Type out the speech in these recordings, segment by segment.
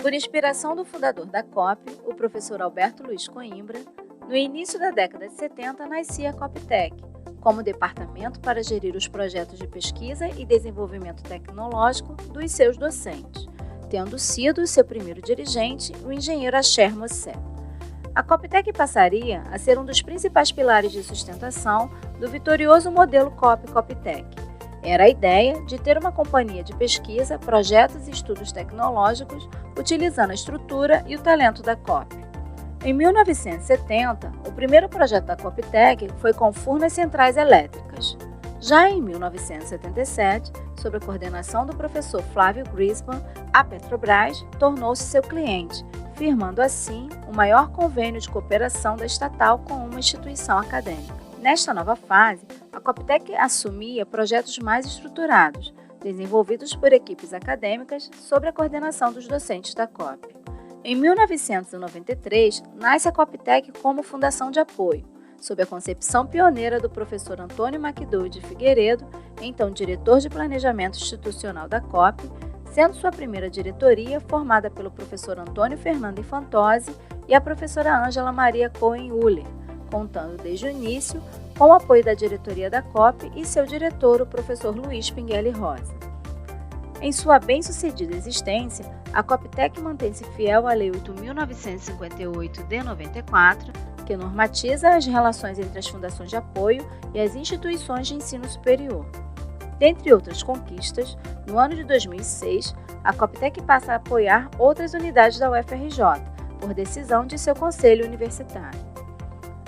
Por inspiração do fundador da COP, o professor Alberto Luiz Coimbra, no início da década de 70 nascia a COPTEC, como departamento para gerir os projetos de pesquisa e desenvolvimento tecnológico dos seus docentes, tendo sido seu primeiro dirigente o engenheiro Asher Mossé. A COPTEC passaria a ser um dos principais pilares de sustentação do vitorioso modelo COP-COPTEC. Era a ideia de ter uma companhia de pesquisa, projetos e estudos tecnológicos utilizando a estrutura e o talento da COP. Em 1970, o primeiro projeto da COPTEC foi com Furnas Centrais Elétricas. Já em 1977, sob a coordenação do professor Flávio Grisman, a Petrobras tornou-se seu cliente, firmando assim o maior convênio de cooperação da estatal com uma instituição acadêmica. Nesta nova fase, a COPTEC assumia projetos mais estruturados, desenvolvidos por equipes acadêmicas sob a coordenação dos docentes da COP. Em 1993, nasce a COPTEC como fundação de apoio, sob a concepção pioneira do professor Antônio Macdu de Figueiredo, então diretor de planejamento institucional da COP, sendo sua primeira diretoria formada pelo professor Antônio Fernando Infantozzi e a professora Ângela Maria Cohen-Uller, contando desde o início com o apoio da diretoria da COP e seu diretor, o professor Luiz Pinguelli Rosa. Em sua bem-sucedida existência, a COPTEC mantém-se fiel à Lei 8.958 de 94, que normatiza as relações entre as fundações de apoio e as instituições de ensino superior. Dentre outras conquistas, no ano de 2006, a COPTEC passa a apoiar outras unidades da UFRJ, por decisão de seu conselho universitário.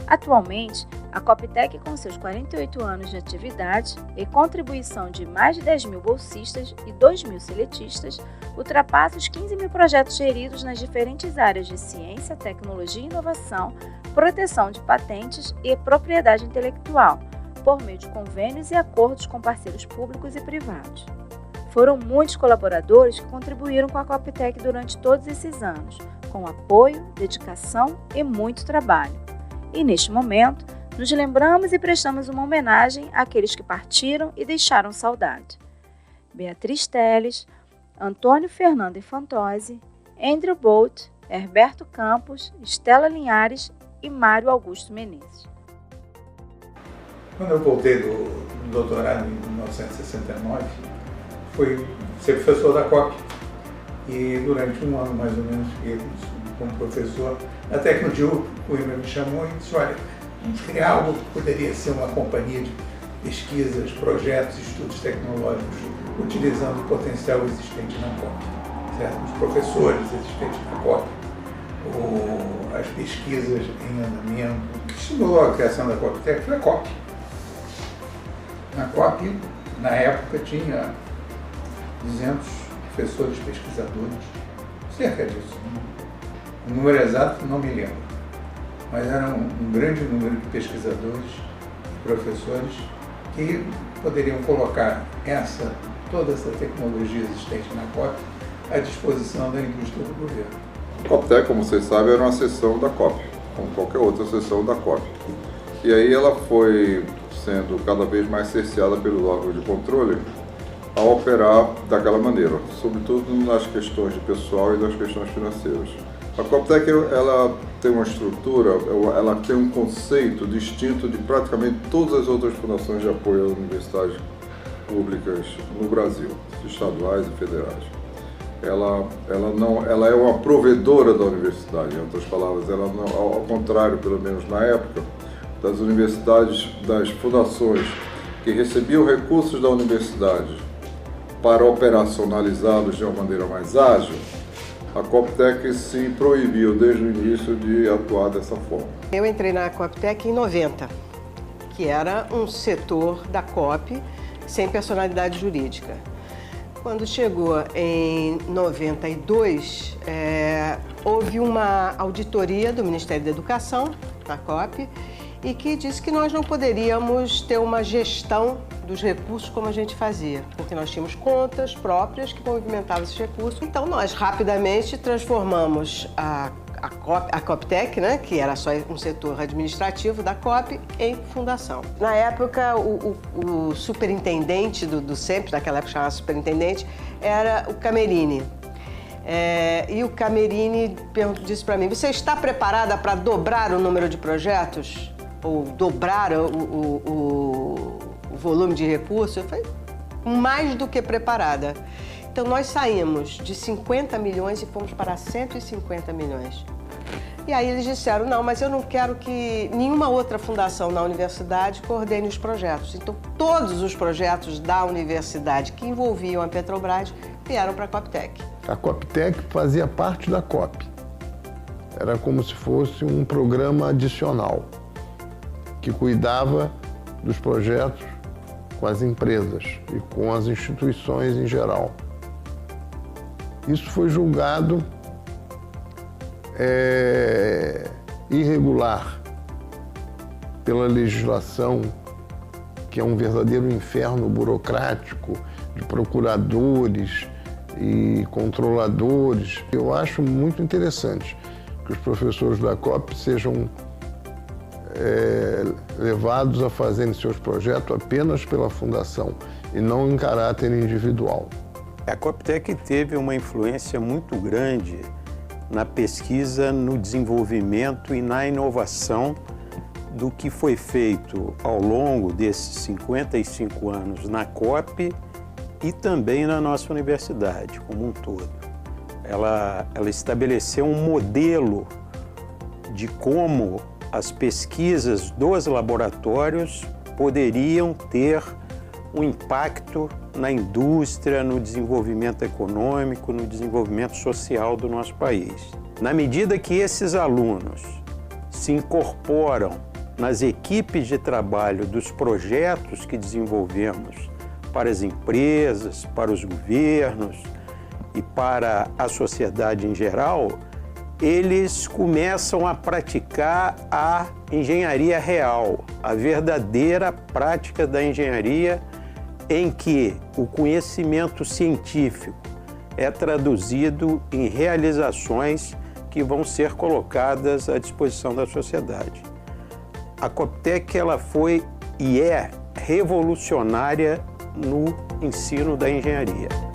Atualmente, a COPTEC, com seus 48 anos de atividade e contribuição de mais de 10 mil bolsistas e 2 mil seletistas, ultrapassa os 15 mil projetos geridos nas diferentes áreas de ciência, tecnologia e inovação, proteção de patentes e propriedade intelectual, por meio de convênios e acordos com parceiros públicos e privados. Foram muitos colaboradores que contribuíram com a COPTEC durante todos esses anos, com apoio, dedicação e muito trabalho. E neste momento, nos lembramos e prestamos uma homenagem àqueles que partiram e deixaram saudade. Beatriz Teles, Antônio Fernando Infantozzi, Andrew Bolt, Herberto Campos, Estela Linhares e Mário Augusto Menezes. Quando eu voltei do doutorado em 1969, fui ser professor da COP e durante um ano mais ou menos fiquei como professor, até que um dia o Coimbra me chamou e disse, olha, vamos criar algo que poderia ser uma companhia de pesquisas, projetos, estudos tecnológicos, utilizando o potencial existente na COP, certo? Os professores existentes na COP, as pesquisas em andamento. O que estimulou a criação da COPTEC foi a COP. A COP, na época, tinha 200 professores pesquisadores, cerca disso. O número exato não me lembro, mas era um grande número de pesquisadores, professores, que poderiam colocar toda essa tecnologia existente na COP à disposição da indústria do governo. A COPTEC, como vocês sabem, era uma seção da COP, como qualquer outra seção da COP. E aí ela foi sendo cada vez mais cerceada pelo órgão de controle a operar daquela maneira, sobretudo nas questões de pessoal e nas questões financeiras. A COPTEC, ela tem uma estrutura, ela tem um conceito distinto de praticamente todas as outras fundações de apoio às universidades públicas no Brasil, estaduais e federais. Ela é uma provedora da universidade, em outras palavras, ela não, ao contrário, pelo menos na época, das universidades, das fundações que recebiam recursos da universidade para operacionalizá-los de uma maneira mais ágil, a COPTEC se proibiu desde o início de atuar dessa forma. Eu entrei na COPTEC em 90, que era um setor da COP sem personalidade jurídica. Quando chegou em 92, houve uma auditoria do Ministério da Educação, na COP, e que disse que nós não poderíamos ter uma gestão dos recursos como a gente fazia, porque nós tínhamos contas próprias que movimentavam esses recursos. Então nós rapidamente transformamos a COPTEC, né, que era só um setor administrativo da COP, em fundação. Na época, o superintendente do CEMP, naquela época chamava superintendente, era o Camerini. E o Camerini disse para mim, você está preparada para dobrar o número de projetos? Ou dobrar o volume de recursos? Eu falei, mais do que preparada. Então, nós saímos de 50 milhões e fomos para 150 milhões. E aí eles disseram, não, mas eu não quero que nenhuma outra fundação na universidade coordene os projetos. Então, todos os projetos da universidade que envolviam a Petrobras vieram para a Coptec. A Coptec fazia parte da COP. Era como se fosse um programa adicional que cuidava dos projetos com as empresas e com as instituições em geral. Isso foi julgado irregular pela legislação, que é um verdadeiro inferno burocrático de procuradores e controladores. Eu acho muito interessante que os professores da COP sejam levados a fazerem seus projetos apenas pela fundação e não em caráter individual. A Coptec teve uma influência muito grande na pesquisa, no desenvolvimento e na inovação do que foi feito ao longo desses 55 anos na COP e também na nossa universidade como um todo. Ela estabeleceu um modelo de como as pesquisas dos laboratórios poderiam ter um impacto na indústria, no desenvolvimento econômico, no desenvolvimento social do nosso país. Na medida que esses alunos se incorporam nas equipes de trabalho dos projetos que desenvolvemos para as empresas, para os governos e para a sociedade em geral, eles começam a praticar a engenharia real, a verdadeira prática da engenharia, em que o conhecimento científico é traduzido em realizações que vão ser colocadas à disposição da sociedade. A Coptec ela foi e é revolucionária no ensino da engenharia.